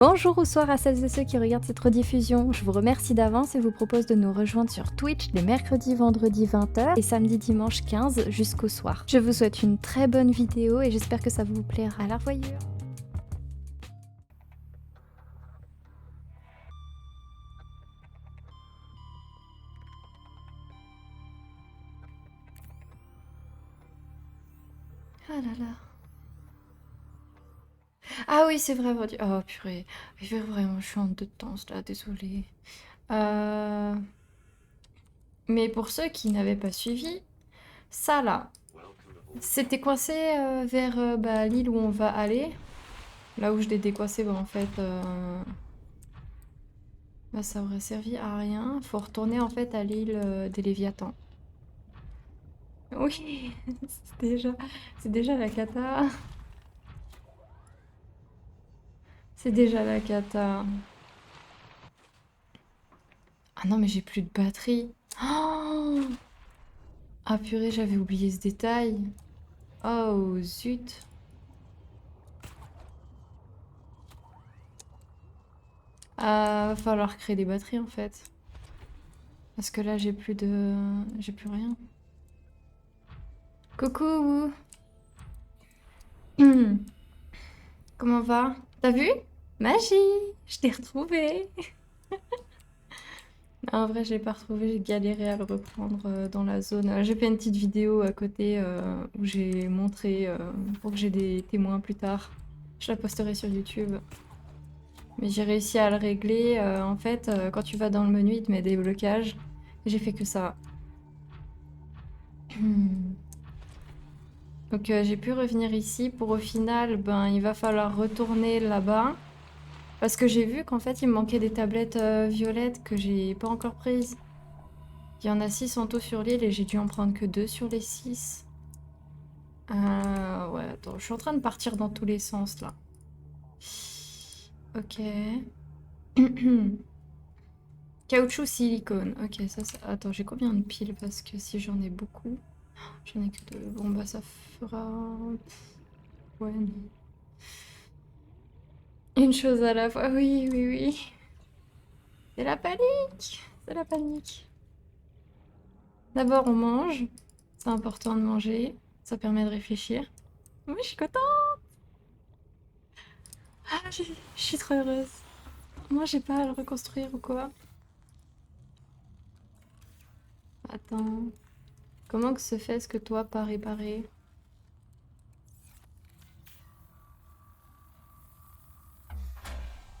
Bonjour ou soir à celles et ceux qui regardent cette rediffusion. Je vous remercie d'avance et vous propose de nous rejoindre sur Twitch les mercredis, vendredis 20h et samedi, dimanche 15 jusqu'au soir. Je vous souhaite une très bonne vidéo et j'espère que ça vous plaira. À la revoyure. Ah là là. Ah oui, c'est vrai, vendredi. Oh purée. Je vais vraiment, je suis en deux temps là, désolée. Mais pour ceux qui n'avaient pas suivi, ça là, c'était coincé vers l'île où on va aller. Là où je l'ai décoincé, en fait, ça aurait servi à rien. Faut retourner en fait à l'île des Léviathans. Oui, c'est déjà la cata. C'est déjà la cata. Ah non, mais j'ai plus de batterie. Oh, ah purée, j'avais oublié ce détail. Oh zut. Va falloir créer des batteries en fait. Parce que là, j'ai plus rien. Coucou. Comment va? T'as vu? Magie! Je t'ai retrouvé! En vrai, je l'ai pas retrouvé, j'ai galéré à le reprendre dans la zone. J'ai fait une petite vidéo à côté où j'ai montré pour que j'ai des témoins plus tard. Je la posterai sur YouTube. Mais j'ai réussi à le régler. En fait, quand tu vas dans le menu, il te met des blocages. J'ai fait que ça. Donc j'ai pu revenir ici pour au final, il va falloir retourner là-bas. Parce que j'ai vu qu'en fait, il me manquait des tablettes violettes que j'ai pas encore prises. Il y en a 6 en tout sur l'île et j'ai dû en prendre que 2 sur les 6. Ouais, attends, je suis en train de partir dans tous les sens là. Ok. Caoutchouc silicone. Ok, ça. Attends, j'ai combien de piles? Parce que si j'en ai beaucoup, j'en ai que 2. Bon, bah ça fera. Ouais, non. Une chose à la fois. Oui. C'est la panique. C'est la panique. D'abord, on mange. C'est important de manger. Ça permet de réfléchir. Oui, je suis contente. Ah, je suis trop heureuse. Moi, j'ai pas à le reconstruire ou quoi. Attends. Comment que se fait ce que toi, pas réparé?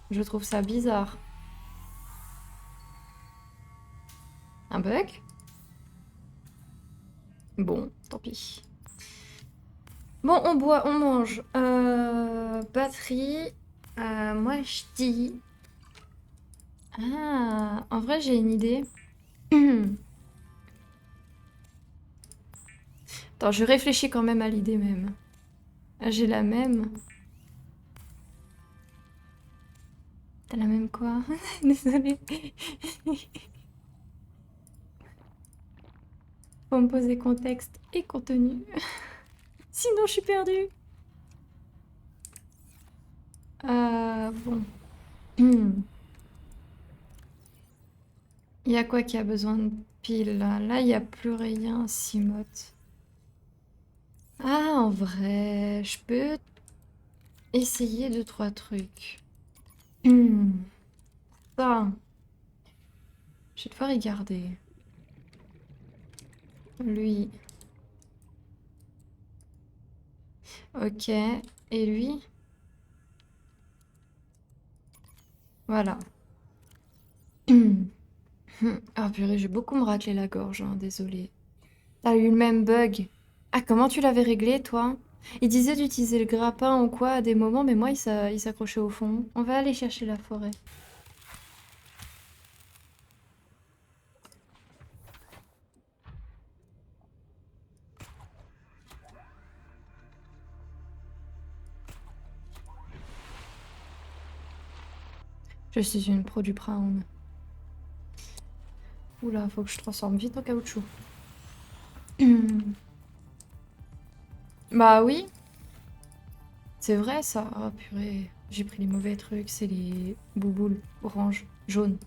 Je trouve ça bizarre. Un bug? Bon, tant pis. Bon, on boit, on mange. Batterie. Moi, je dis... Ah, en vrai, j'ai une idée. Attends, je réfléchis quand même à l'idée même. Ah, j'ai la même. T'as la même quoi? Désolée. Faut me poser contexte et contenu. Sinon, je suis perdue. Bon. Il y a quoi qui a besoin de piles là? Là, il n'y a plus rien, Simote. Ah, en vrai, je peux essayer deux, trois trucs. Ça, je vais devoir y garder. Lui. Ok. Et lui? Voilà. Ah purée, j'ai beaucoup me racler la gorge, hein, désolée. T'as eu le même bug. Ah, comment tu l'avais réglé, toi? Il disait d'utiliser le grappin ou quoi à des moments, mais moi, il s'accrochait au fond. On va aller chercher la forêt. Je suis une pro du Brown. Oula, faut que je transforme vite en caoutchouc. Bah oui, c'est vrai ça. Oh purée. J'ai pris les mauvais trucs, c'est les bouboules orange, jaune.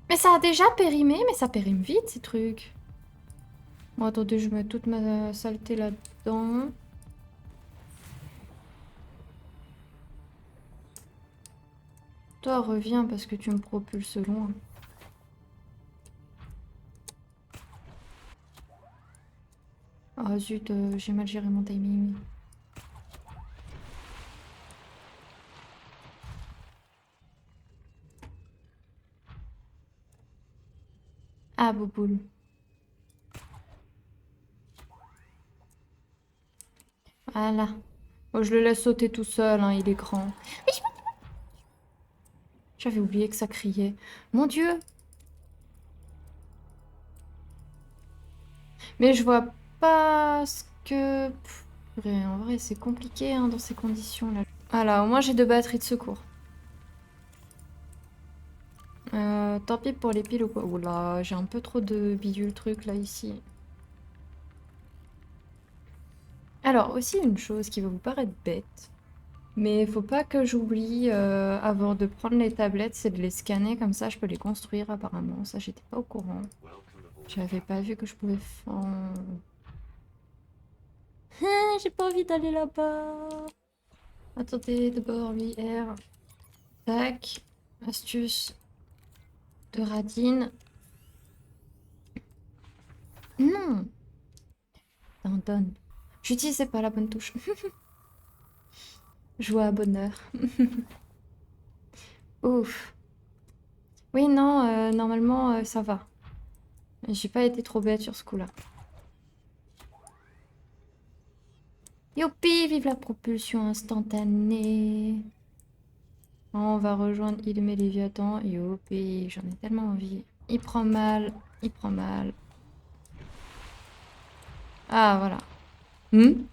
Mais ça a déjà périmé, mais ça périme vite ces trucs. Bon, attendez, je mets toute ma saleté là-dedans. Toi, reviens parce que tu me propulses loin. Ah zut, j'ai mal géré mon timing. Ah, Bouboule. Voilà. Bon, je le laisse sauter tout seul, hein, il est grand. J'avais oublié que ça criait. Mon Dieu! Mais je vois pas ce que... Purée, en vrai, c'est compliqué hein, dans ces conditions-là. Voilà, au moins j'ai 2 batteries de secours. Tant pis pour les piles ou quoi. Oula, j'ai un peu trop de bidule truc là ici. Alors, aussi une chose qui va vous paraître bête, mais faut pas que j'oublie avant de prendre les tablettes, c'est de les scanner, comme ça je peux les construire apparemment. Ça, j'étais pas au courant. J'avais pas vu que je pouvais faire... J'ai pas envie d'aller là-bas. Attendez, d'abord lui, R. Tac. Astuce de radine. Non! Donne. J'utilisais pas la bonne touche. Joie à bonheur. Ouf. Oui, non, normalement, ça va. J'ai pas été trop bête sur ce coup-là. Youpi, vive la propulsion instantanée. On va rejoindre Ilmé Léviathan. Youpi, j'en ai tellement envie. Il prend mal, il prend mal. Ah, voilà. Hmm.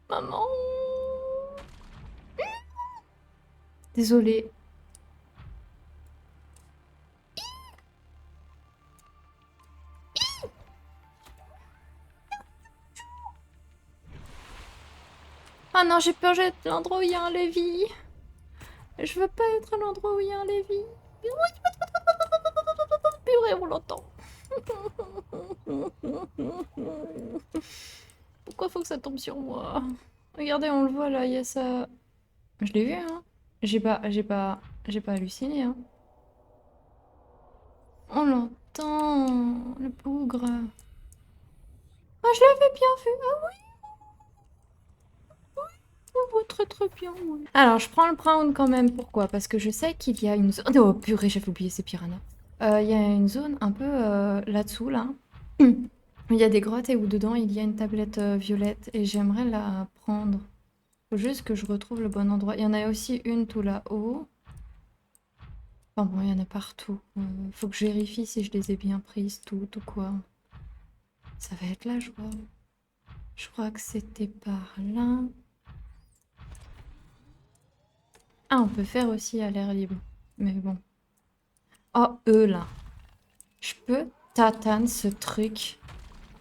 Maman. Désolée. Ah non, j'ai peur d'être l'endroit où il y a un Lévi. Je veux pas être à l'endroit où il y a un Lévi. Purée, on l'entend. Pourquoi faut que ça tombe sur moi? Regardez, on le voit là, il y a ça. Je l'ai vu, hein. J'ai pas halluciné, hein. On l'entend, le bougre. Ah, je l'avais bien vu. Ah oui, on voit très très bien, oui. Alors, je prends le brown quand même. Pourquoi? Parce que je sais qu'il y a une zone... Oh purée, j'avais oublié ces piranhas. Il y a une zone un peu là-dessous, là. Il y a des grottes et où dedans il y a une tablette violette et j'aimerais la prendre. Faut juste que je retrouve le bon endroit. Il y en a aussi une tout là-haut. Enfin bon, il y en a partout. Faut que je vérifie si je les ai bien prises toutes ou quoi. Ça va être là, je crois. Je crois que c'était par là. Ah, on peut faire aussi à l'air libre. Mais bon. Oh, eux là. Je peux tatane ce truc.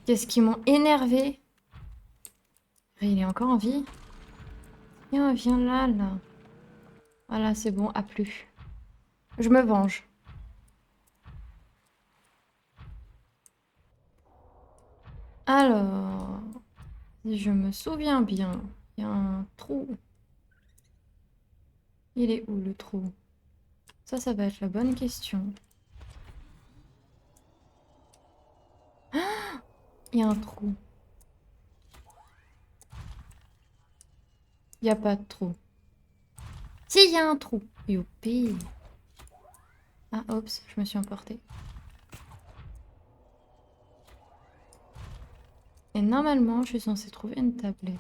Qu'est-ce qu'ils m'ont énervé. Il est encore en vie. Viens là, là. Voilà, c'est bon, à plus. Je me venge. Alors, si je me souviens bien, il y a un trou. Il est où le trou? Ça va être la bonne question. Il y a un trou. Il n'y a pas de trou. Si, il y a un trou. Youpi. Ah, oups, je me suis emportée. Et normalement, je suis censée trouver une tablette.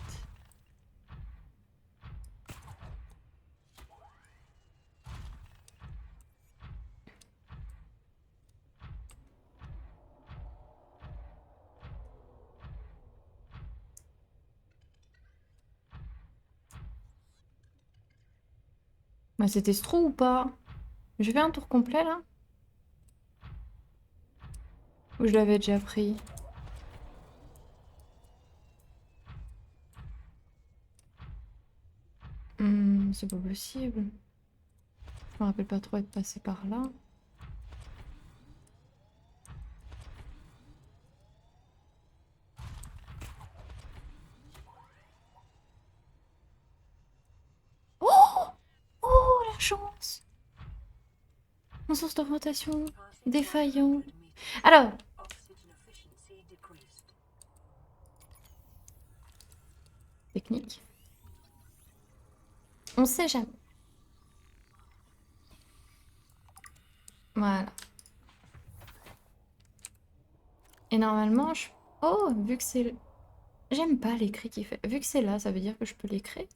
Bah, c'était ce trou ou pas? Je fais un tour complet là? Ou je l'avais déjà pris? C'est pas possible. Je me rappelle pas trop être passé par là. Oh! Oh, la chance! Mon sens d'orientation défaillant. Alors, technique. On sait jamais. Voilà. Et normalement, je... Oh, vu que c'est... J'aime pas l'écrit qu'il fait. Vu que c'est là, ça veut dire que je peux l'écrire.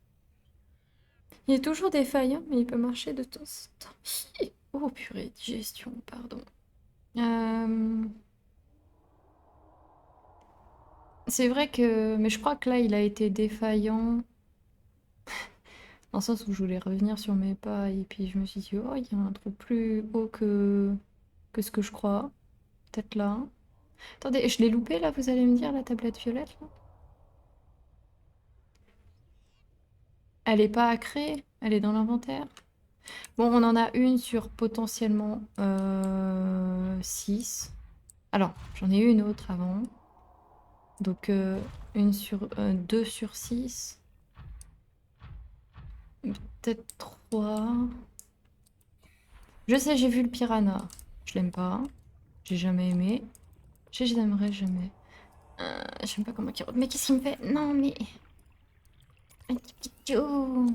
Il est toujours défaillant, mais il peut marcher de temps en temps. Oh purée, digestion, pardon. C'est vrai que... Mais je crois que là, il a été défaillant. Dans le sens où je voulais revenir sur mes pas, et puis je me suis dit, oh, il y a un trou plus haut que ce que je crois. Peut-être là. Attendez, je l'ai loupé là, vous allez me dire, la tablette violette là? Elle est pas à créer, elle est dans l'inventaire. Bon, on en a une sur potentiellement 6. Alors, j'en ai eu une autre avant. Donc, une sur 2 sur 6. Peut-être 3. Je sais, j'ai vu le piranha. Je l'aime pas. J'ai jamais aimé. J'aimerais jamais. J'aime pas comment il... Mais qu'est-ce qu'il me fait? Non, mais... Un petit pitou.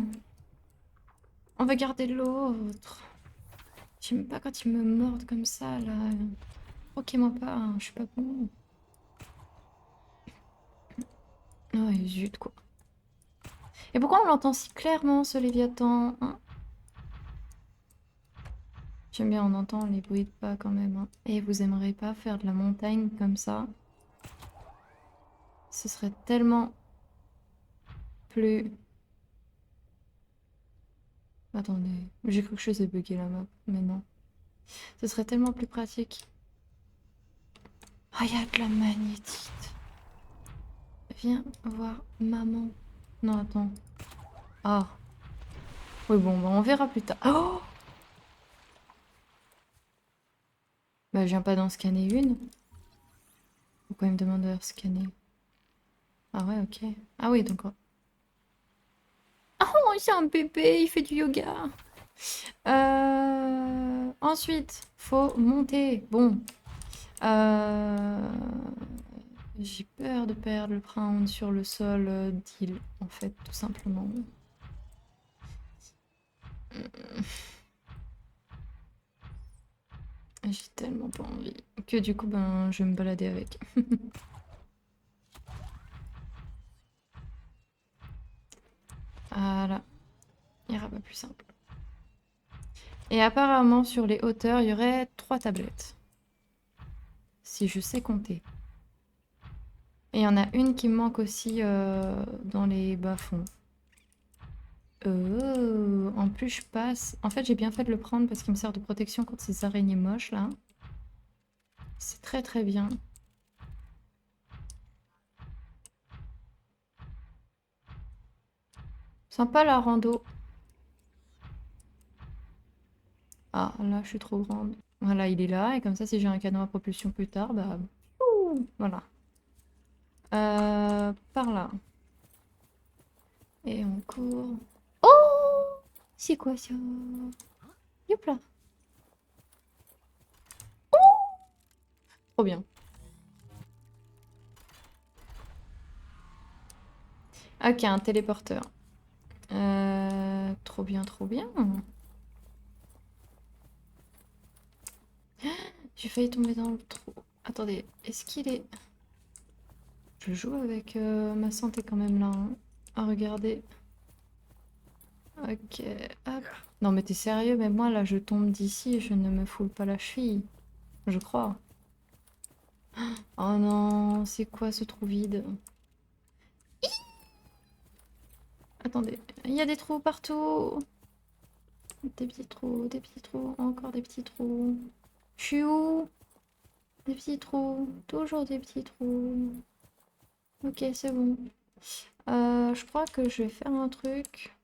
On va garder l'autre. J'aime pas quand ils me mordent comme ça, là. Croquez-moi pas, hein, je suis pas bon. Oh, zut, quoi. Et pourquoi on l'entend si clairement, ce Léviathan, hein? J'aime bien, on entend les bruits de pas quand même, hein. Et vous aimeriez pas faire de la montagne comme ça? Ce serait tellement plus... Attendez, j'ai cru que je faisais bugger la map, mais non. Ce serait tellement plus pratique. Ah, il y a de la magnétite. Viens voir maman. Non, attends. Ah. Oui, bon, bah, on verra plus tard. Oh! Bah, je viens pas d'en scanner une. Pourquoi il me demande de la scanner? Ah ouais, ok. Ah oui, donc... Oh, c'est un bébé, il fait du yoga. Ensuite, faut monter. Bon. J'ai peur de perdre le prendre sur le sol d'île, en fait, tout simplement. J'ai tellement pas envie que du coup, ben, je vais me balader avec. Voilà. Il n'y aura pas plus simple. Et apparemment, sur les hauteurs, il y aurait 3 tablettes. Si je sais compter. Et il y en a une qui me manque aussi dans les bas-fonds. En plus, je passe... En fait, j'ai bien fait de le prendre parce qu'il me sert de protection contre ces araignées moches, là. C'est très très bien. Sympa la rando. Ah, là, je suis trop grande. Voilà, il est là. Et comme ça, si j'ai un canon à propulsion plus tard, bah... ouh, voilà. Par là. Et on court. Oh! C'est quoi ça? Youp là. Trop bien. Ok, un téléporteur. Trop bien, trop bien. J'ai failli tomber dans le trou. Attendez, est-ce qu'il est... Je joue avec ma santé quand même là, hein. Ah, regardez. Ok, hop. Non mais t'es sérieux, mais moi là je tombe d'ici et je ne me foule pas la cheville. Je crois. Oh non, c'est quoi ce trou vide? Attendez, il y a des trous partout. des petits trous, encore des petits trous. Je suis où? Des petits trous, toujours des petits trous. Ok, c'est bon. Je crois que je vais faire un truc.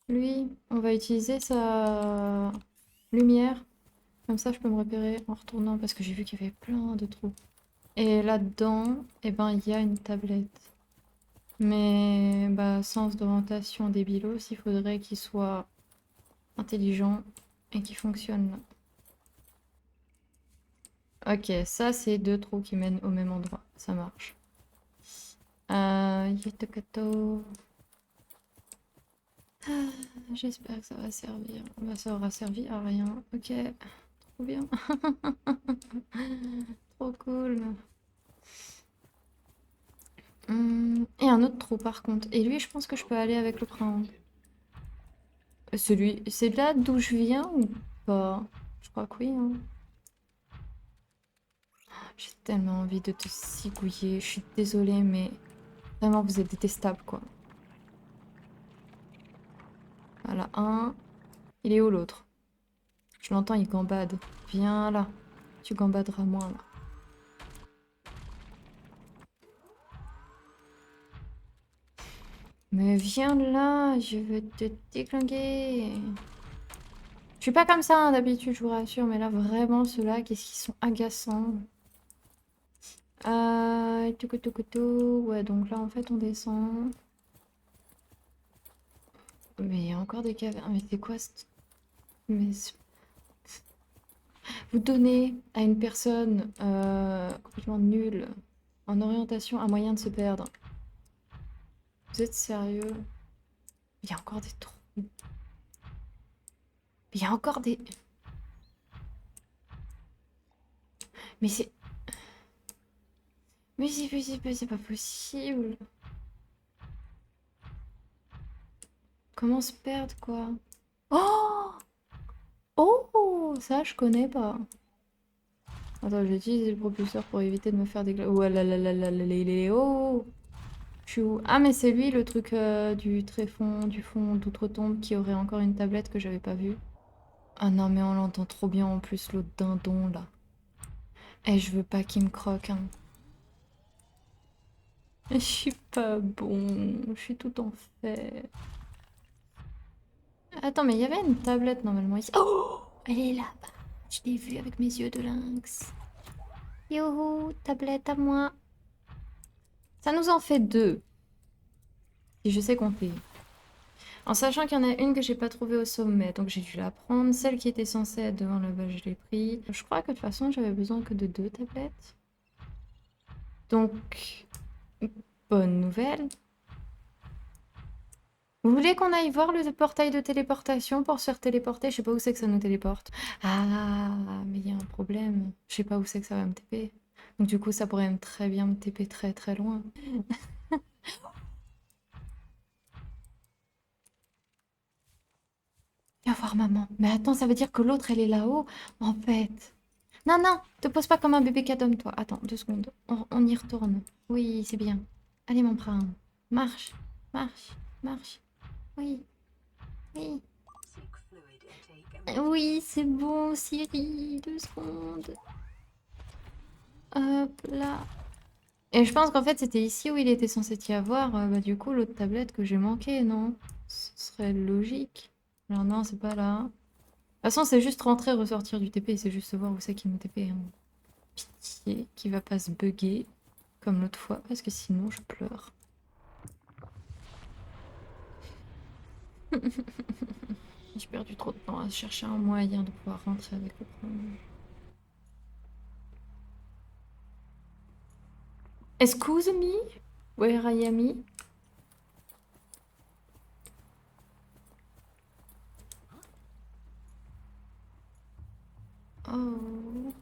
Lui, on va utiliser sa lumière. Comme ça, je peux me repérer en retournant parce que j'ai vu qu'il y avait plein de trous. Et là-dedans, eh ben, il y a une tablette. Mais bah, sens d'orientation débilos, il faudrait qu'il soit intelligent et qu'il fonctionne. Ok, ça c'est deux trous qui mènent au même endroit. Ça marche. Yetokato. J'espère que ça va servir. Bah, ça aura servi à rien. Ok, trop bien. Trop cool. Et un autre trou par contre. Et lui, je pense que je peux aller avec le printemps. Celui, c'est là d'où je viens ou pas? Je crois que oui. Hein. J'ai tellement envie de te zigouiller. Je suis désolée, mais vraiment, vous êtes détestable, quoi. Voilà, un. Il est où l'autre? Je l'entends, il gambade. Viens là. Tu gambaderas moins, là. Mais viens là, je veux te déglinguer. Je suis pas comme ça hein, d'habitude, je vous rassure, mais là vraiment ceux-là, qu'est-ce qu'ils sont agaçants. Ouais, donc là en fait on descend. Mais il y a encore des cavernes. Mais c'est quoi Mais vous donnez à une personne complètement nulle en orientation un moyen de se perdre. Vous êtes sérieux? Il y a encore des trous. Il y a encore des... Mais c'est... Mais c'est pas possible. Comment se perdre, quoi? Oh! Oh! Ça, je connais pas. Attends, j'ai utilisé le propulseur pour éviter de me faire des... Oh là là là là là là oh! Je suis où? Ah, mais c'est lui, le truc du tréfond, du fond d'outre-tombe, qui aurait encore une tablette que j'avais pas vue. Ah non, mais on l'entend trop bien en plus, l'autre dindon, là. Eh, je veux pas qu'il me croque, hein. Je suis pas bon, je suis tout en fait. Attends, mais il y avait une tablette normalement ici. Oh! Elle est là-bas. Je l'ai vue avec mes yeux de lynx. Youhou, tablette à moi. Ça nous en fait deux. Si je sais compter. En sachant qu'il y en a une que j'ai pas trouvée au sommet, donc j'ai dû la prendre. Celle qui était censée être devant là-bas, je l'ai pris. Je crois que de toute façon, j'avais besoin que de deux tablettes. Donc, bonne nouvelle. Vous voulez qu'on aille voir le portail de téléportation pour se faire téléporter? Je sais pas où c'est que ça nous téléporte. Ah, mais il y a un problème. Je sais pas où c'est que ça va me TP. Donc du coup, ça pourrait très bien me TP très très loin. Viens voir maman. Mais attends, ça veut dire que l'autre, elle est là-haut, en fait. Non, non, te pose pas comme un bébé cadom, toi. Attends, 2 secondes. On y retourne. Oui, c'est bien. Allez, mon prince. Marche, marche, marche. Oui, oui. Oui, c'est bon, Siri. 2 secondes. Hop là. Et je pense qu'en fait, c'était ici où il était censé y avoir, bah, du coup, l'autre tablette que j'ai manqué, non? Ce serait logique. Alors non, c'est pas là. De toute façon, c'est juste rentrer, ressortir du TP, c'est juste voir où c'est qu'il me TP. Hein. Pitié, qu'il va pas se bugger comme l'autre fois, parce que sinon, je pleure. J'ai perdu trop de temps à chercher un moyen de pouvoir rentrer avec le problème. Excuse me? Where I am? Oh.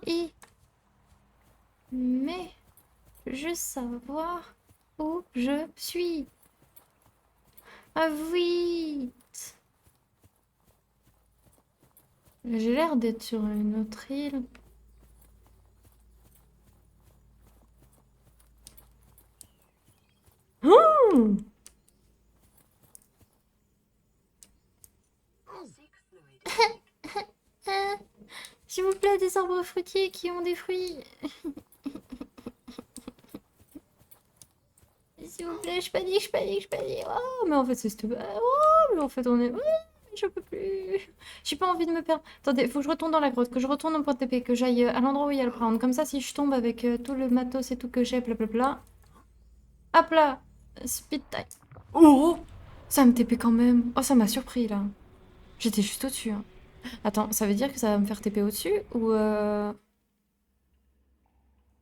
Et... Mais... Je savoir où je suis. Ah oui! J'ai l'air d'être sur une autre île. S'il vous plaît, des arbres fruitiers qui ont des fruits. S'il vous plaît, je panique. Oh, mais en fait, c'est stupide. Oh, mais en fait, on est... Oh, je peux plus. J'ai pas envie de me perdre. Attendez, faut que je retourne dans la grotte, que je retourne au point de TP, que j'aille à l'endroit où il y a le round. Comme ça, si je tombe avec tout le matos et tout que j'ai, blablabla. Hop là. Speed time. Oh, ça me TP quand même. Oh, ça m'a surpris, là. J'étais juste au-dessus. Hein. Attends, ça veut dire que ça va me faire TP au-dessus ou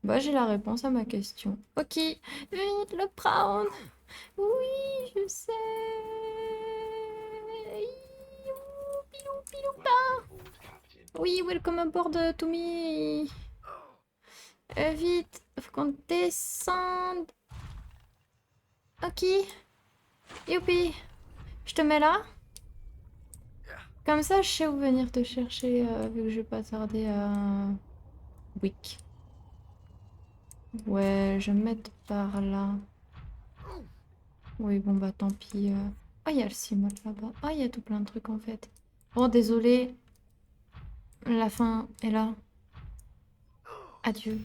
Bah, j'ai la réponse à ma question. Ok, vite, le prendre. Oui, je sais. Oui, welcome aboard to me. Vite, faut qu'on descende. Ok, youpi. Je te mets là. Comme ça, je sais où venir te chercher, vu que je vais pas tarder à... Wick. Ouais, je vais me mettre par là. Oui, bon bah tant pis. Oh, il y a le cimote là-bas. Oh, il y a tout plein de trucs en fait. Oh, désolé. La fin est là. Adieu.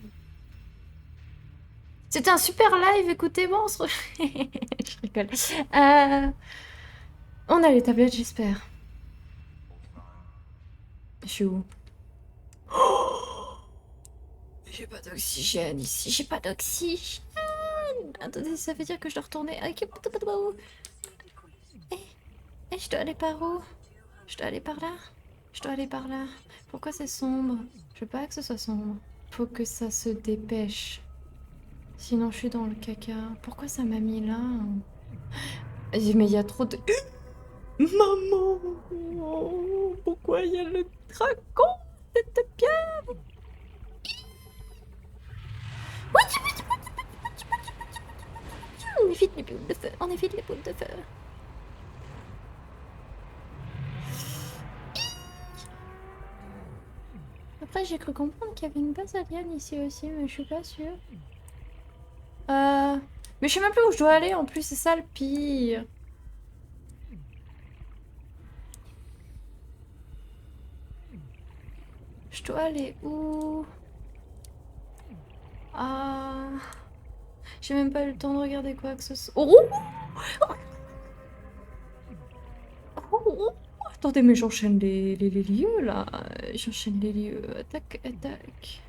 C'était un super live, écoutez, bon, on se... Je rigole. On a les tablettes, j'espère. Je suis où? J'ai pas d'oxygène ici, j'ai pas d'oxygène. Attendez, ça veut dire que je dois retourner. Je dois aller par où? Je dois aller par là? Je dois aller par là. Pourquoi c'est sombre? Je veux pas que ce soit sombre. Faut que ça se dépêche. Sinon, je suis dans le caca. Pourquoi ça m'a mis là? Mais il y a trop de... Maman! Pourquoi il y a le dragon? Cette pierre? On évite les boules de feu. On évite les boules de feu. Après, j'ai cru comprendre qu'il y avait une base alien ici aussi, mais je suis pas sûre. Mais je sais même plus où je dois aller en plus, c'est ça le pire. Je dois aller où? Ah... J'ai même pas eu le temps de regarder quoi que ce soit. Oh, oh, attendez, mais j'enchaîne les lieux là. J'enchaîne les lieux. Attaque, attaque.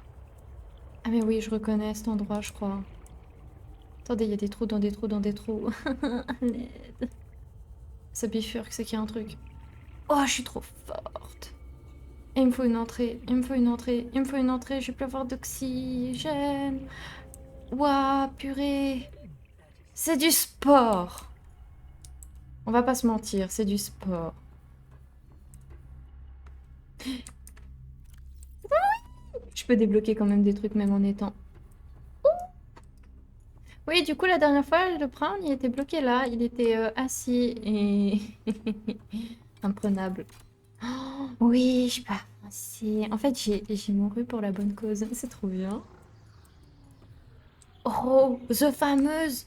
Ah mais oui, je reconnais cet endroit, je crois. Attendez, il y a des trous dans des trous dans des trous. À l'aide. Ça bifurque, c'est qu'il y a un truc. Oh, je suis trop forte. Et il me faut une entrée, il me faut une entrée, il me faut une entrée. Je vais plus avoir d'oxygène. Ouah, purée. C'est du sport. On va pas se mentir, c'est du sport. Je peux débloquer quand même des trucs même en étant... Oui, du coup, la dernière fois, le Brown, il était bloqué là. Il était assis et... imprenable. Oh, oui, je pas assis. En fait, j'ai mouru pour la bonne cause. C'est trop bien. Oh, the fameuse...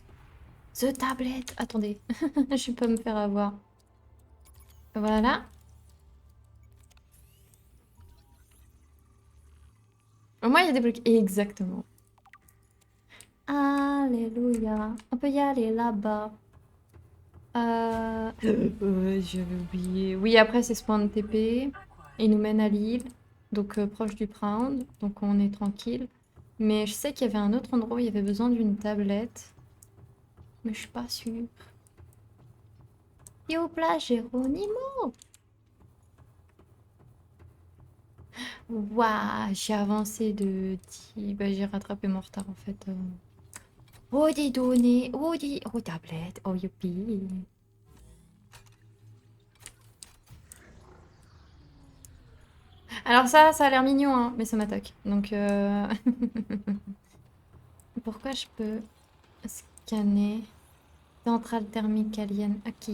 The tablette. Attendez, je vais pas me faire avoir. Voilà. Au moins, il y a débloqué. Exactement. Alléluia. On peut y aller là-bas. J'avais oublié. Oui, après, c'est ce point de TP. Il nous mène à l'île. Donc, proche du Pround. Donc, on est tranquille. Mais je sais qu'il y avait un autre endroit où il y avait besoin d'une tablette. Mais je suis pas sûre. Yo, là, Géronimo! Waouh, j'ai avancé de 10... Bah, j'ai rattrapé mon retard, en fait. Oh, des données! Oh, des... Oh, tablette! Oh, youpi! Alors ça a l'air mignon, hein, mais ça m'attaque. Donc, pourquoi je peux scanner centrale thermique alien? Ok.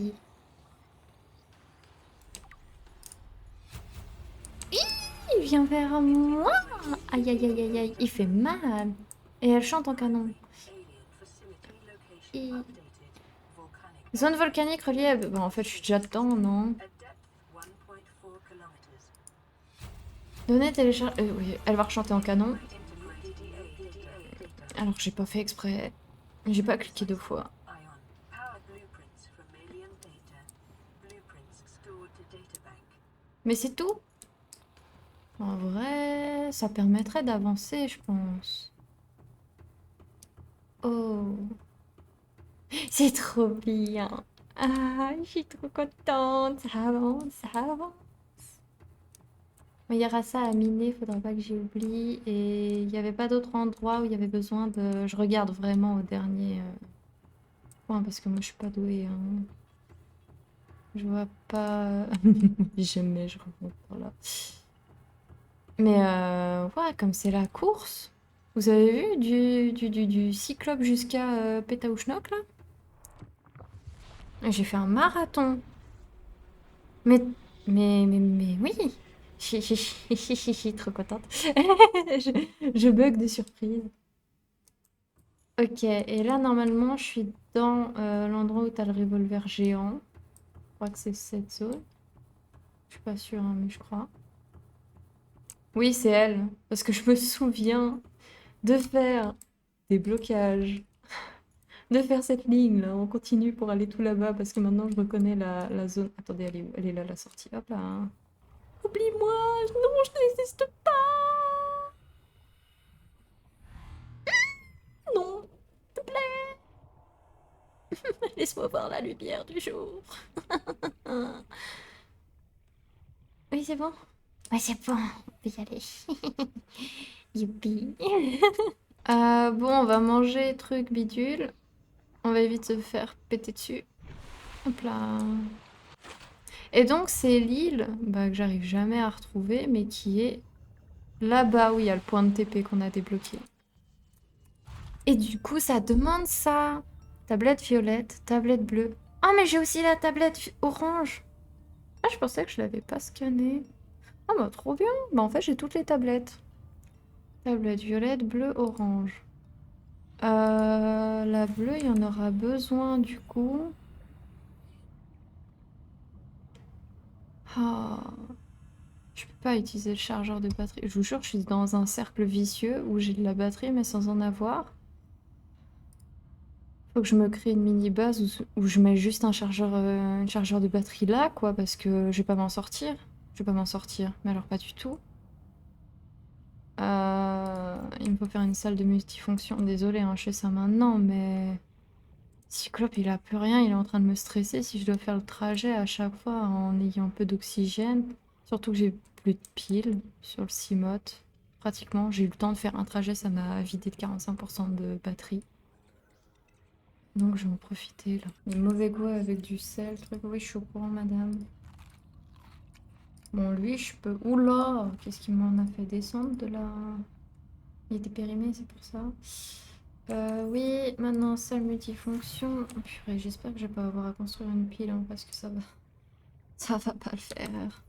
Il vient vers moi! Aïe, aïe, aïe, aïe, aïe. Il fait mal. Et elle chante en canon. Et... Zone volcanique reliée à... Bah, en fait, je suis déjà dedans, non? Donner télécharge... oui, elle va rechanter en canon. Alors que j'ai pas fait exprès. J'ai pas cliqué 2 fois. Mais c'est tout. En vrai, ça permettrait d'avancer, je pense. Oh, c'est trop bien. Ah, je suis trop contente. Ça avance, ça avance. Il y aura ça à miner, faudra pas que j'y oublie. Et il n'y avait pas d'autre endroit où il y avait besoin de... Je regarde vraiment au dernier point parce que moi je suis pas douée, hein. Je vois pas... Jamais je remonte par là. Mais ouais, comme c'est la course. Vous avez vu du Cyclope jusqu'à Pétaouchnok là? J'ai fait un marathon. Mais, mais oui. Trop contente. je bug de surprise. Ok, et là normalement je suis dans l'endroit où t'as le revolver géant. Je crois que c'est cette zone. Je suis pas sûre, hein, mais je crois. Oui, c'est elle. Parce que je me souviens de faire des blocages. De faire cette ligne là, on continue pour aller tout là-bas parce que maintenant je reconnais la zone. Attendez, elle est où? Elle est là la sortie. Hop là. Oublie-moi! Non, je ne désiste pas! Non! S'il te plaît! Laisse-moi voir la lumière du jour. Oui, c'est bon? Ouais, c'est bon, on peut y aller. Youpi! Bon, on va manger truc bidule. On va vite se faire péter dessus. Hop là. Et donc, c'est l'île bah, que j'arrive jamais à retrouver, mais qui est là-bas où il y a le point de TP qu'on a débloqué. Et du coup, ça demande ça. Tablette violette, tablette bleue. Ah, mais j'ai aussi la tablette orange. Ah, je pensais que je l'avais pas scanné. Ah bah trop bien. Bah en fait, j'ai toutes les tablettes. Tablette violette, bleue, orange. La bleue, il y en aura besoin du coup. Ah, je peux pas utiliser le chargeur de batterie. Je vous jure, je suis dans un cercle vicieux où j'ai de la batterie mais sans en avoir. Faut que je me crée une mini base où je mets juste un chargeur de batterie là, quoi, parce que je vais pas m'en sortir. Je vais pas m'en sortir, mais alors pas du tout. Il me faut faire une salle de multifonction. Désolée, hein, je fais ça maintenant, mais... Cyclope, il a plus rien, il est en train de me stresser si je dois faire le trajet à chaque fois en ayant peu d'oxygène. Surtout que j'ai plus de piles sur le Cimote. Pratiquement, j'ai eu le temps de faire un trajet, ça m'a vidé de 45% de batterie. Donc je vais en profiter là. Les mauvais goût avec du sel, truc. Oui, je suis au courant, madame. Bon, lui, je peux. Oula! Qu'est-ce qui m'en a fait descendre de la. Il était périmé, c'est pour ça. Oui, maintenant, salle multifonction. Oh, purée, j'espère que je vais pas avoir à construire une pile hein, parce que ça va. Ça va pas le faire.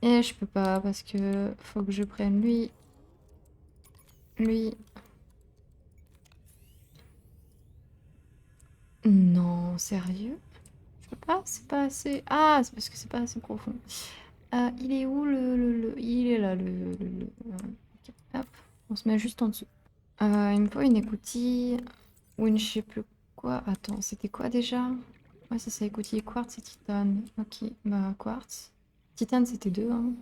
Et je peux pas parce que faut que je prenne lui. Lui. Non, sérieux? Je peux pas, c'est pas assez. Ah, c'est parce que c'est pas assez profond. Il est où Il est là, ok, hop, on se met juste en dessous. Il me faut une écoutille ou une je sais plus quoi. Attends, c'était quoi déjà? Ouais, c'est écoutille quartz et titane. Ok, bah quartz. Titane, c'était 2, hein.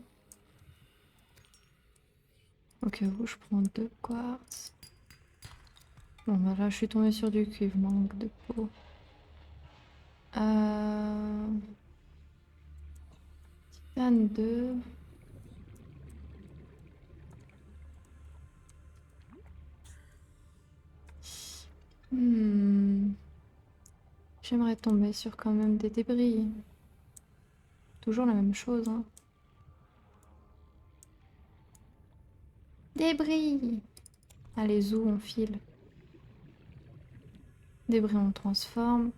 Ok, où je prends 2 quartz. Bon, bah là, je suis tombée sur du cuivre, manque de peau. Titane 2. Hmm. J'aimerais tomber sur quand même des débris. Toujours la même chose, hein. Débris! Allez, où on file. Débris, on transforme.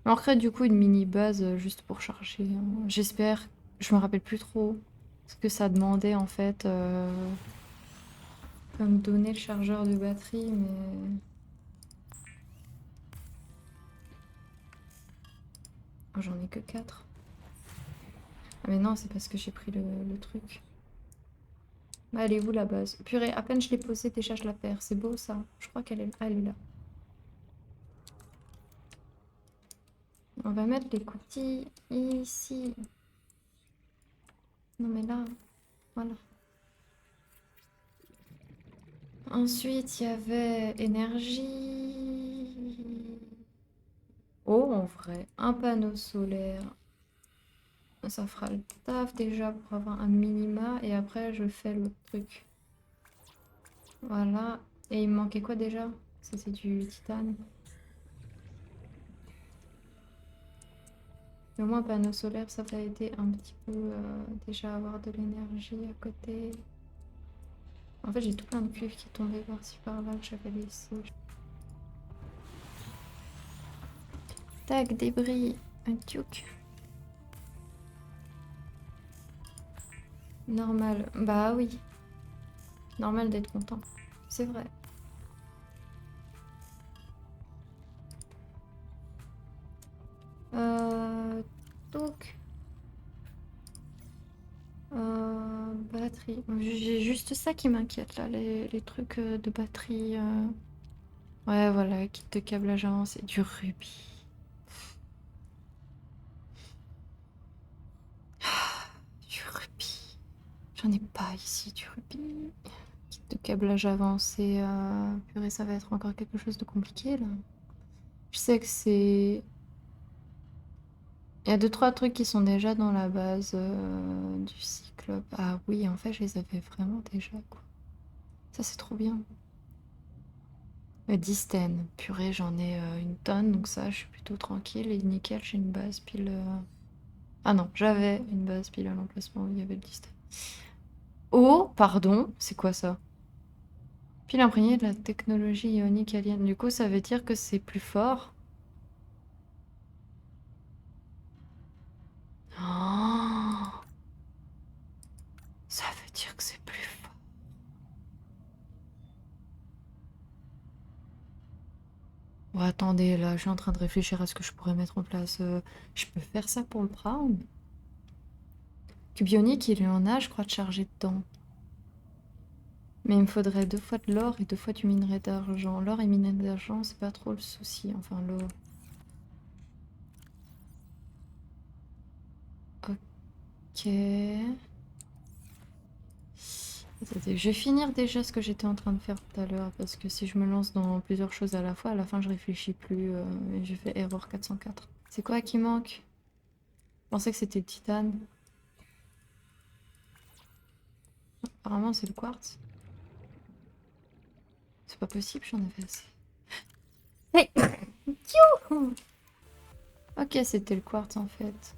On recrée du coup une mini base juste pour charger, hein. J'espère. Je me rappelle plus trop ce que ça demandait en fait. Comme donner le chargeur de batterie, mais. Oh, j'en ai que 4. Ah mais non, c'est parce que j'ai pris le truc. Bah, elle est où la base? Purée, à peine je l'ai posée, déjà je la perds. C'est beau ça. Je crois qu'elle est... Ah, elle est là. On va mettre les cookies ici. Non mais là, voilà. Ensuite, il y avait énergie. Oh, en vrai, un panneau solaire. Ça fera le taf déjà pour avoir un minima. Et après, je fais le truc. Voilà. Et il me manquait quoi déjà? Ça, c'est du titane. Mais au moins, panneau solaire, ça va aider un petit peu déjà à avoir de l'énergie à côté. En fait, j'ai tout plein de cuivre qui tombaient par-ci par-là que j'avais laissé. Tac, débris. Un tuque. Normal. Bah oui. Normal d'être content. C'est vrai. Donc... batterie. J'ai juste ça qui m'inquiète là, les trucs de batterie. Ouais, voilà, kit de câblage avancé, du rubis. Du rubis. J'en ai pas ici, du rubis. Kit de câblage avancé. Purée, ça va être encore quelque chose de compliqué là. Je sais que c'est... Il y a 2-3 trucs qui sont déjà dans la base du cyclope. Ah oui, en fait, je les avais vraiment déjà, quoi. Ça, c'est trop bien. Distène, purée, j'en ai une tonne, donc ça, je suis plutôt tranquille. Et nickel, j'ai une base pile... Ah non, j'avais une base pile à l'emplacement où il y avait le distène. Oh, pardon, c'est quoi ça? Pile imprégnée de la technologie ionique alien. Du coup, ça veut dire que c'est plus fort. Oh, ça veut dire que c'est plus fort. Oh, attendez, là, je suis en train de réfléchir à ce que je pourrais mettre en place. Je peux faire ça pour le Brown? Cube ionique, il en a, je crois, de charger dedans. Mais il me faudrait 2 fois de l'or et 2 fois du minerai d'argent. L'or et minerai d'argent, c'est pas trop le souci. Enfin, l'or. Ok. Attendez, je vais finir déjà ce que j'étais en train de faire tout à l'heure. Parce que si je me lance dans plusieurs choses à la fin, je réfléchis plus. Et je fais erreur 404. C'est quoi qui manque? Je pensais que c'était le titane. Apparemment, c'est le quartz. C'est pas possible, j'en avais assez. Hey. Youhou. Ok, c'était le quartz en fait.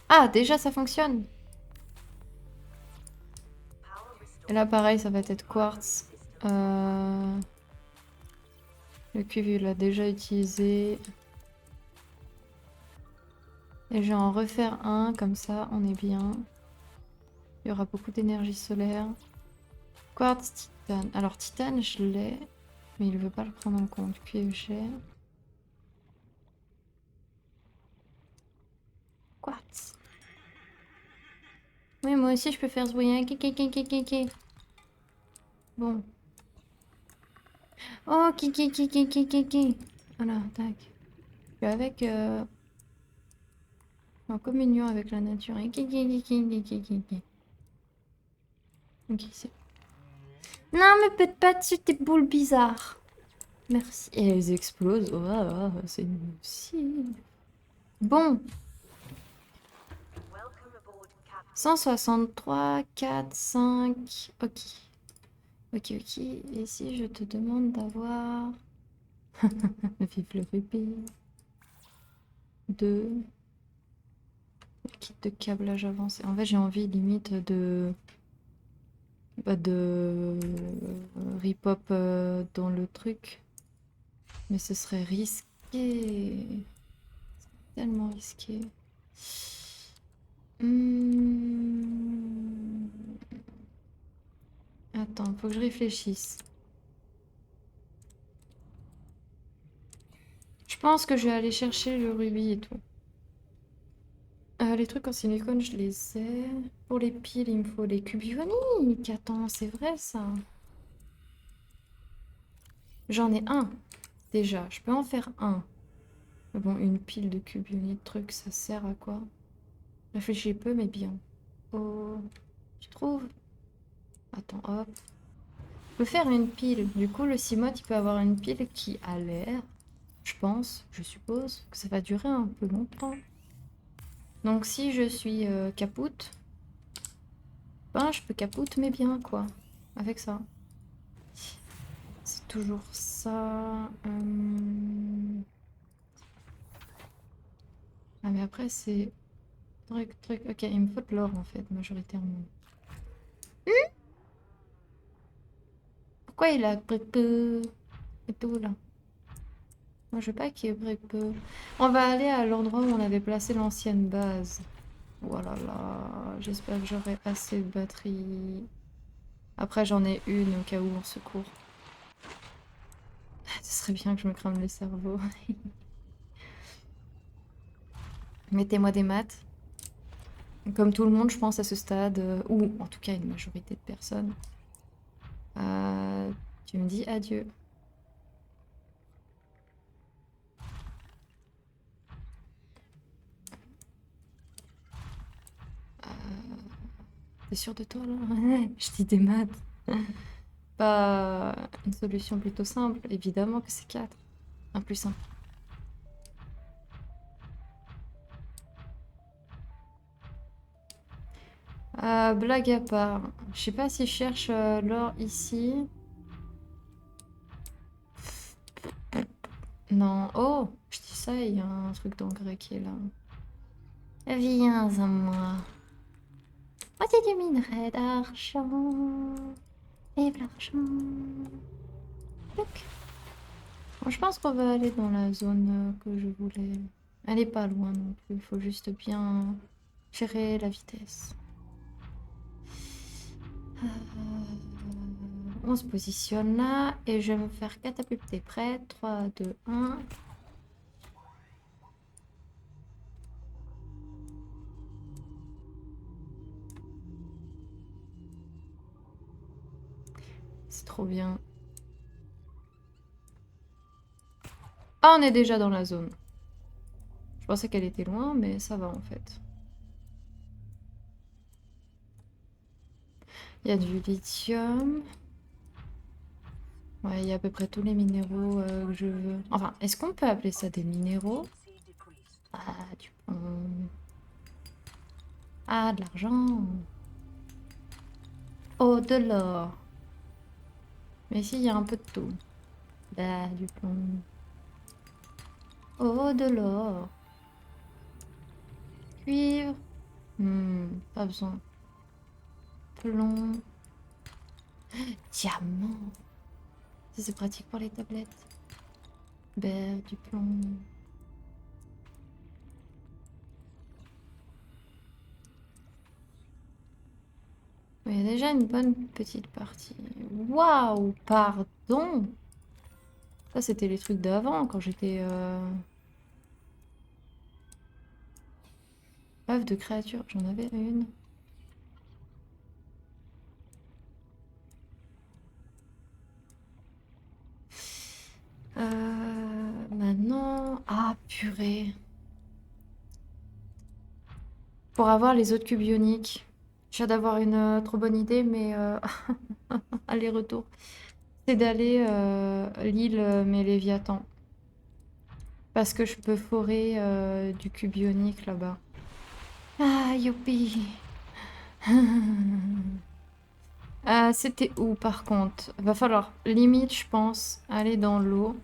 Ah, déjà ça fonctionne. Et là, pareil, ça va être quartz. Le cuivre, il l'a déjà utilisé. Et je vais en refaire un, comme ça, on est bien. Il y aura beaucoup d'énergie solaire. Quartz, titane. Alors, titane, je l'ai, mais il veut pas le prendre en compte. Cuivre, j'ai. Quartz. Oui, moi aussi, je peux faire ce bruit. Bon. Oh, kiki. Voilà, tac. Je suis avec... en communion avec la nature. Ok, c'est... Non, mais pète pas dessus tes boules bizarres. Merci. Et elles explosent. Oh, c'est si... Bon. 163, 4, 5... Ok. Ok. Et si je te demande d'avoir... Vive le rubis. 2... Kit de câblage avancé. En fait, j'ai envie limite de... rip-hop dans le truc. Mais ce serait risqué. Tellement risqué. Attends, faut que je réfléchisse. Je Je pense que je vais aller chercher le rubis et tout. Les trucs en silicone, je les ai. Pour les piles, il me faut les cubes ioniques. Attends, c'est vrai ça. J'en ai un, déjà. Je peux en faire un. Mais bon, une pile de cubes ioniques, truc, ça sert à quoi? Réfléchis peu, mais bien. Oh, tu trouves? Attends, hop. Je peux faire une pile. Du coup, le Cimote, il peut avoir une pile qui a l'air, je pense, je suppose, que ça va durer un peu longtemps. Donc si je suis capoute, ben je peux capoute, mais bien, quoi. Avec ça. C'est toujours ça. Ah, mais après, c'est... Truc. Ok, il me faut de l'or, en fait, majoritairement. Pourquoi il a peu et tout, là? Moi, je veux pas qu'il y ait peu. On va aller à l'endroit où on avait placé l'ancienne base. Voilà, là. J'espère que j'aurai assez de batterie. Après, j'en ai une au cas où on secours. Ce serait bien que je me crame le cerveau. Mettez-moi des maths. Comme tout le monde, je pense, à ce stade, ou en tout cas une majorité de personnes. Tu me dis adieu. T'es sûr de toi, là? Je dis des maths. Pas une solution plutôt simple. Évidemment que c'est 4. Un plus 1. Blague à part. Je sais pas si je cherche l'or ici. Non. Oh, je dis ça, il y a un truc d'engrais qui est là. Viens à moi. Moi, c'est du minerai d'argent. Et de l'argent. Look. Bon, je pense qu'on va aller dans la zone que je voulais. Elle est pas loin non plus. Il faut juste bien gérer la vitesse. On se positionne là et je vais me faire catapulter prêt. 3, 2, 1. C'est trop bien. Ah, on est déjà dans la zone. Je pensais qu'elle était loin, mais ça va en fait. Il y a du lithium. Ouais, il y a à peu près tous les minéraux que je veux. Enfin, est-ce qu'on peut appeler ça des minéraux? Ah, du plomb. Ah, de l'argent. Oh, de l'or. Mais ici, il y a un peu de tout. Bah, du plomb. Oh, de l'or. Cuivre. Pas besoin. Plomb. Diamant. Ça, c'est pratique pour les tablettes. Berre, du plomb. Il y a déjà une bonne petite partie. Waouh, pardon. Ça, c'était les trucs d'avant, quand j'étais... œuf de créature. J'en avais une. Maintenant... Ah, purée. Pour avoir les autres cubes ioniques. Je viens d'avoir une trop bonne idée, mais... aller-retour. C'est d'aller l'île Méléviathan. Parce que je peux forer du cube ionique là-bas. Ah, youpi. C'était où par contre? Va falloir limite, je pense, aller dans l'eau.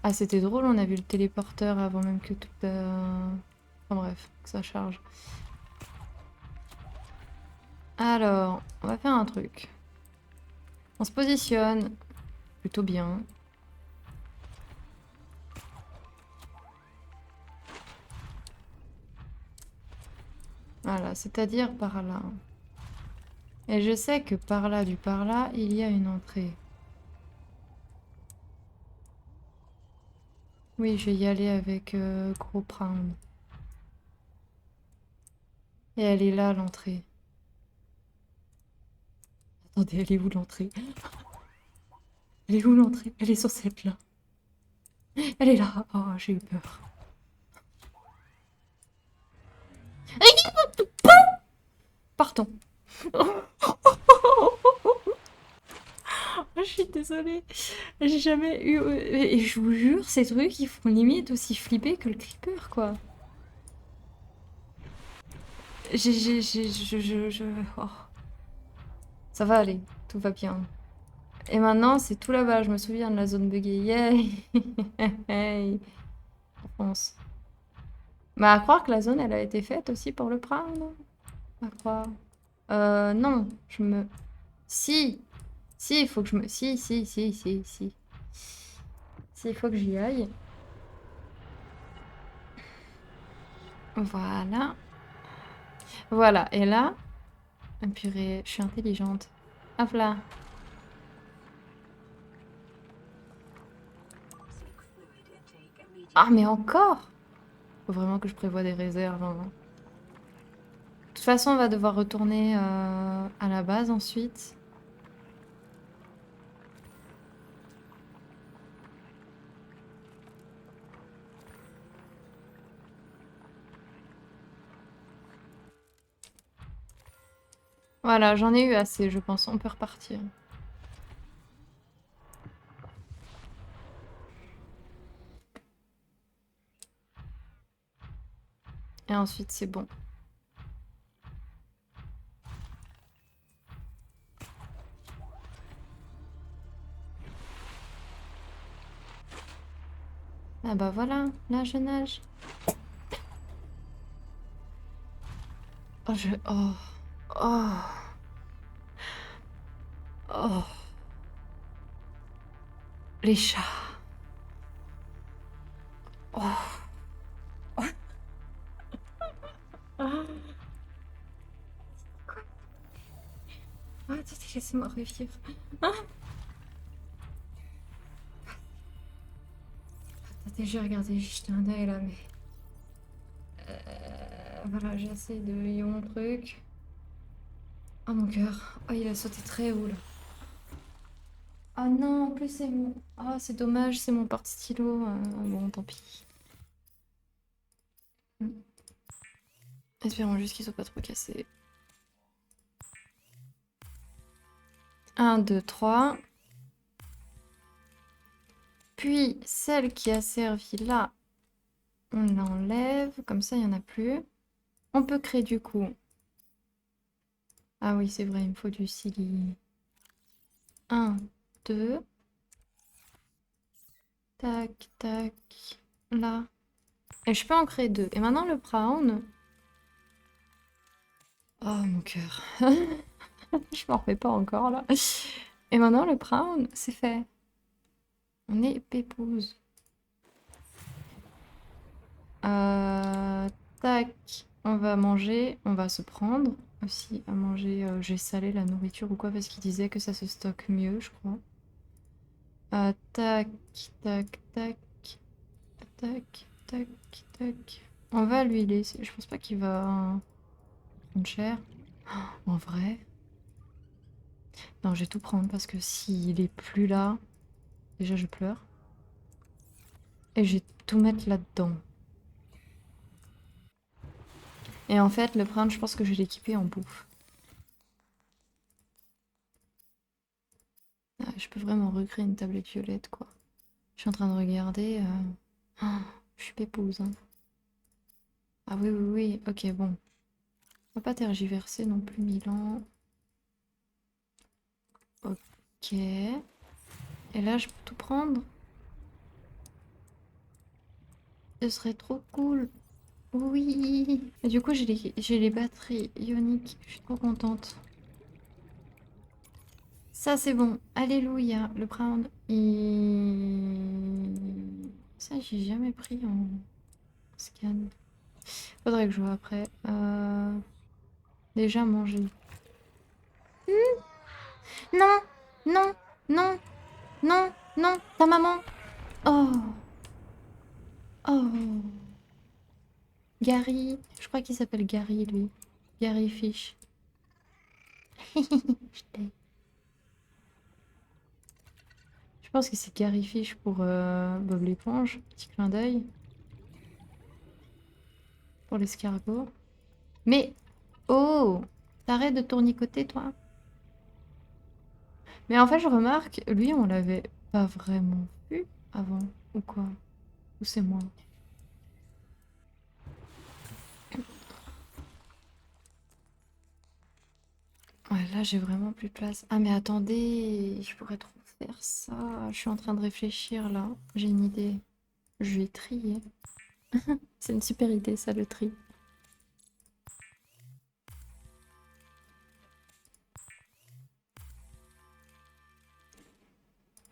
Ah, c'était drôle, on a vu le téléporteur avant même que tout... Enfin bref, que ça charge. Alors, on va faire un truc. On se positionne plutôt bien. Voilà, c'est-à-dire par là. Et je sais que par là, du par là, il y a une entrée. Oui, je vais y aller avec gros Brown. Et elle est là, l'entrée. Attendez, elle est où l'entrée? Elle est où l'entrée? Elle est censée être là. Elle est là. Oh, j'ai eu peur. Pardon. Je suis désolée. J'ai jamais eu... Et je vous jure, ces trucs, ils font limite aussi flipper que le creeper, quoi. Oh. Ça va aller, tout va bien. Et maintenant, c'est tout là-bas, je me souviens de la zone buggée. Yay. Hey. France. Bah, à croire que la zone, elle a été faite aussi pour le prendre. À croire. Non, je me... Si. Si, il faut que je me... Si. Si, il faut que j'y aille. Voilà. Voilà, et là... Ah, purée, je suis intelligente. Hop là. Ah, mais encore? Faut vraiment que je prévoie des réserves, hein. De toute façon, on va devoir retourner à la base ensuite. Voilà, j'en ai eu assez, je pense. On peut repartir. Et ensuite, c'est bon. Ah bah voilà, là je nage. Oh, Oh. Oh. Oh. Les chats. Oh. Ah. Ah, attendez, laissez-moi revivre. Ah. Attendez, j'ai regardé, j'ai jeté un œil là, mais... voilà, j'ai essayé de lire mon truc. Oh mon cœur. Oh, il a sauté très haut là. Ah non, en plus c'est mon... Ah, c'est dommage, c'est mon porte-stylo. Bon, tant pis. Espérons juste qu'ils soient pas trop cassés. 1, 2, 3. Puis, celle qui a servi là, on l'enlève. Comme ça, il n'y en a plus. On peut créer du coup. Ah oui, c'est vrai, il me faut du silly. 1, 2. Tac, tac. Là. Et je peux en créer 2. Et maintenant, le brown. Oh, mon cœur. Je m'en remets pas encore, là. Et maintenant, le brown, c'est fait. On est pépouze. Tac. On va manger. On va se prendre aussi à manger. J'ai salé la nourriture ou quoi parce qu'il disait que ça se stocke mieux, je crois. Tac, tac, tac. Tac, tac, tac. On va lui laisser. Je pense pas qu'il va prendre cher. En vrai. Non, je vais tout prendre parce que s'il est plus là, déjà je pleure. Et je vais tout mettre là-dedans. Et en fait, le prendre, je pense que je vais l'équiper en bouffe. Ah, je peux vraiment recréer une tablette violette, quoi. Je suis en train de regarder. Oh, je suis pépouse, hein. Ah oui, oui, oui. Ok, bon. On va pas tergiverser non plus 1000 ans. Ok. Et là, je peux tout prendre. Ce serait trop cool. Oui. Et du coup, j'ai les batteries ioniques. Je suis trop contente. Ça, c'est bon. Alléluia. Le brown. Ça, j'ai jamais pris en scan. Faudrait que je vois après. Déjà manger. Non, non, non, non, non. Ta maman. Oh. Oh, Gary. Je crois qu'il s'appelle Gary, lui. Gary Fish. Je l'ai. Je pense que c'est Gary Fish pour Bob l'éponge. Petit clin d'œil. Pour l'escargot. Mais... Oh! T'arrêtes de tournicoter, toi? Mais en fait, je remarque, lui, on l'avait pas vraiment vu avant. Ou quoi? Ou c'est moi? Ouais, là, j'ai vraiment plus de place. Ah, mais attendez, je pourrais trop faire ça. Je suis en train de réfléchir, là. J'ai une idée. Je vais trier. C'est une super idée, ça, le tri.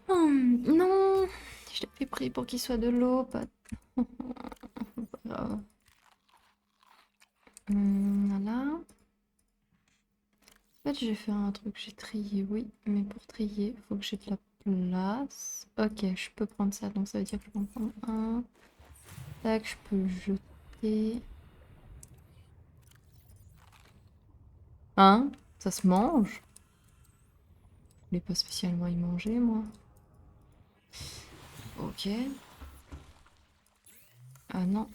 Non! Je l'avais pris pour qu'il soit de l'eau, pas... pas grave. Voilà. En fait, j'ai fait un truc, j'ai trié, oui. Mais pour trier, il faut que j'ai de la place. Ok, je peux prendre ça, donc ça veut dire que je peux en prendre un. Tac, je peux jeter. Hein? Ça se mange? Je voulais pas spécialement y manger, moi. Ok. Ah non.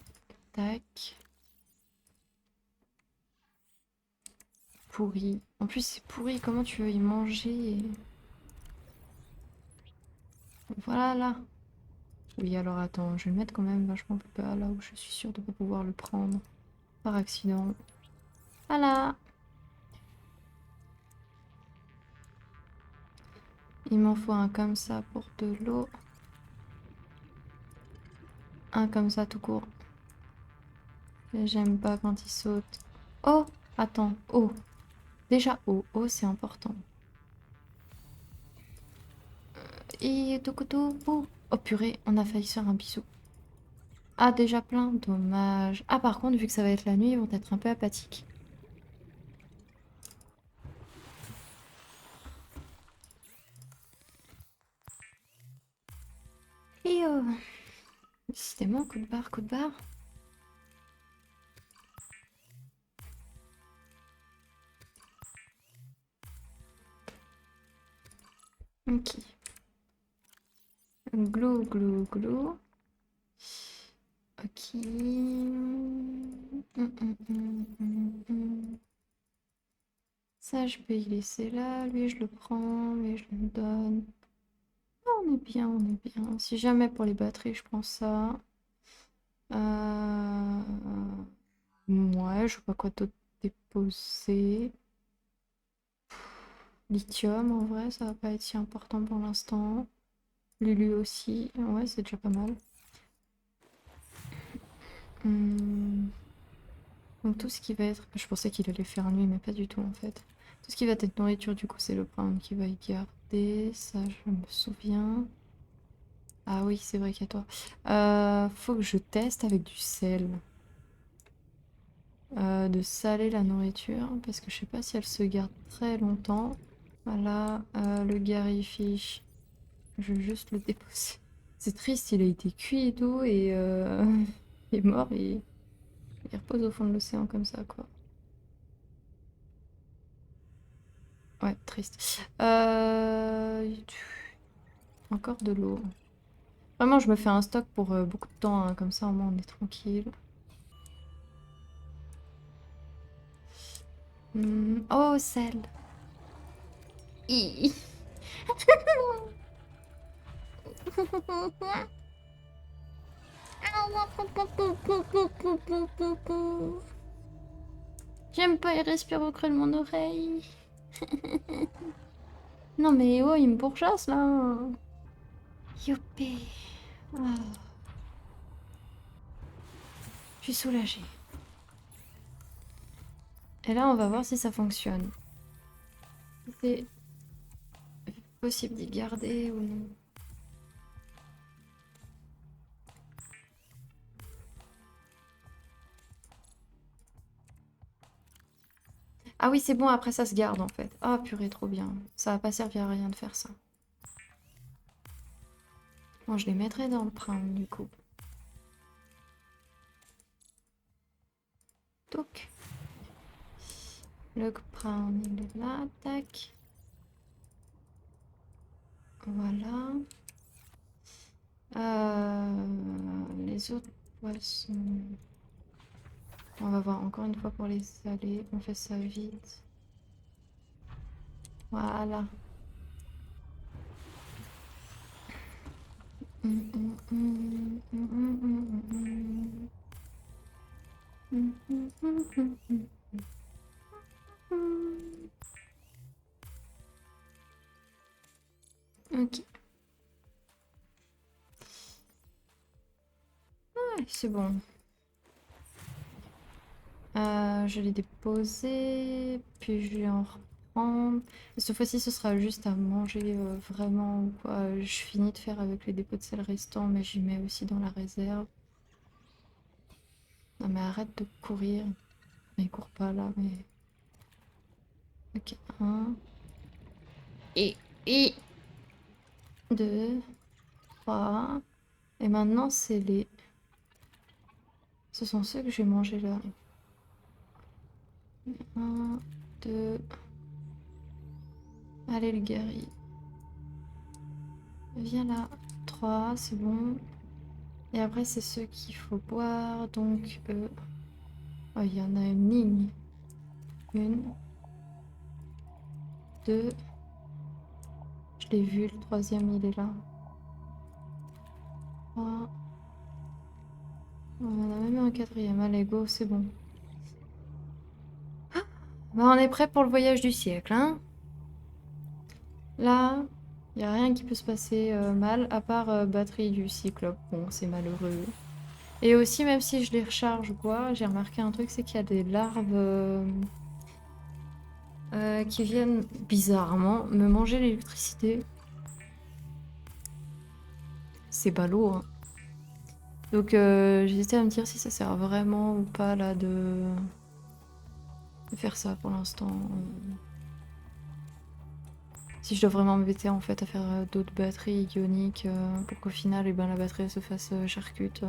Tac. Pourri. En plus, c'est pourri. Comment tu veux y manger? Voilà, là. Oui, alors attends. Je vais le mettre quand même vachement plus bas, là où je suis sûre de pas pouvoir le prendre. Par accident. Voilà. Il m'en faut un comme ça pour de l'eau. Un comme ça tout court. Et j'aime pas quand il saute. Oh! Attends. Oh. Déjà, oh. Oh, c'est important. Et Tokoto. Oh. Oh purée, on a failli se faire un bisou. Ah, déjà plein? Dommage. Ah, par contre, vu que ça va être la nuit, ils vont être un peu apathiques. Et décidément, coup de barre, coup de barre. Ok. Glou, glou, glou. Ok. Ça, je peux y laisser là. Lui, je le prends. Lui, je le donne. Ah, on est bien, on est bien. Si jamais pour les batteries, je prends ça. Ouais, je sais pas quoi d'autre déposer. Lithium, en vrai, ça va pas être si important pour l'instant. Lulu aussi. Ouais, c'est déjà pas mal. Donc tout ce qui va être... Je pensais qu'il allait faire nuit, mais pas du tout en fait. Tout ce qui va être nourriture, du coup, c'est le brown qui va y garder. Ça, je me souviens. Ah oui, c'est vrai qu'il y a toi. Faut que je teste avec du sel. De saler la nourriture, parce que je sais pas si elle se garde très longtemps. Voilà, le Gary Fish. Je vais juste le déposer. C'est triste, il a été cuit et tout, et il est mort, et il repose au fond de l'océan comme ça, quoi. Ouais, triste. Encore de l'eau. Vraiment, je me fais un stock pour beaucoup de temps, hein, comme ça au moins on est tranquille. Oh, sel. Hi. J'aime pas, il respire au creux de mon oreille. Non mais oh, il me pourchasse là. Youpi. Ah, je suis soulagée. Et là, on va voir si ça fonctionne. Si c'est possible d'y garder ou non. Ah oui, c'est bon, après ça se garde en fait. Ah purée, trop bien. Ça va pas servir à rien de faire ça. Bon, je les mettrai dans le prime du coup. Toc. Le Brown, il est là. Tac. Voilà. Les autres poissons. On va voir encore une fois pour les saler. On fait ça vite. Voilà. Ok. Ouais, c'est bon. Je l'ai déposé, puis je vais en reprendre. Cette fois-ci, ce sera juste à manger vraiment ou quoi. Je finis de faire avec les dépôts de sel restants, mais j'y mets aussi dans la réserve. Non mais arrête de courir. Il court pas là, mais... Ok, 1. Et 2, 3. Et maintenant, c'est les... Ce sont ceux que j'ai mangés là. 1, 2... Allez, le guerrier. Viens là. 3, c'est bon. Et après, c'est ceux qu'il faut boire. Donc, oh, il y en a une ligne. 1, 2. Je l'ai vu, le troisième, il est là. 3. On en a même un quatrième. Allez, go, c'est bon. Ah, bah, on est prêt pour le voyage du siècle, hein. Là, il n'y a rien qui peut se passer mal, à part batterie du cyclope. Bon, c'est malheureux. Et aussi, même si je les recharge ou quoi, j'ai remarqué un truc, c'est qu'il y a des larves qui viennent bizarrement me manger l'électricité. C'est ballot, hein. Donc j'hésitais à me dire si ça sert vraiment ou pas là de faire ça pour l'instant. Si je dois vraiment m'embêter en fait à faire d'autres batteries ioniques pour qu'au final eh ben, la batterie se fasse charcute. Ça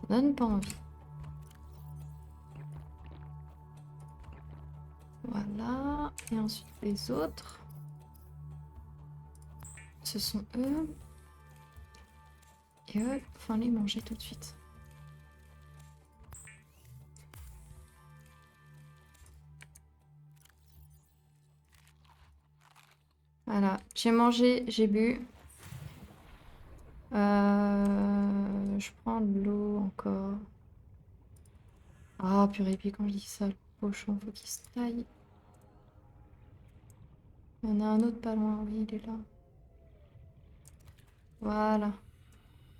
donne pas envie. Voilà. Et ensuite les autres. Ce sont eux. Et eux, enfin les manger tout de suite. Voilà, j'ai mangé, j'ai bu. Je prends de l'eau encore. Ah purée, puis quand je dis ça, le pochon, faut qu'il se taille. Il y en a un autre pas loin, oui, il est là. Voilà.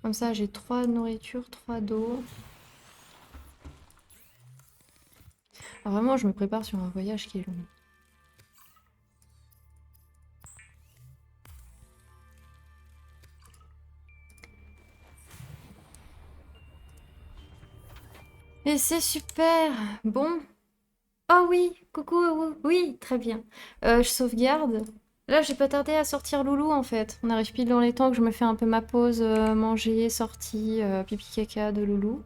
Comme ça, j'ai 3 de nourriture, 3 d'eau. Alors vraiment, je me prépare sur un voyage qui est long. Et c'est super. Bon. Oh oui, coucou, oui, très bien. Je sauvegarde. Là, j'ai pas tardé à sortir Loulou en fait. On arrive pile dans les temps que je me fais un peu ma pause, manger, sortie, pipi caca de Loulou.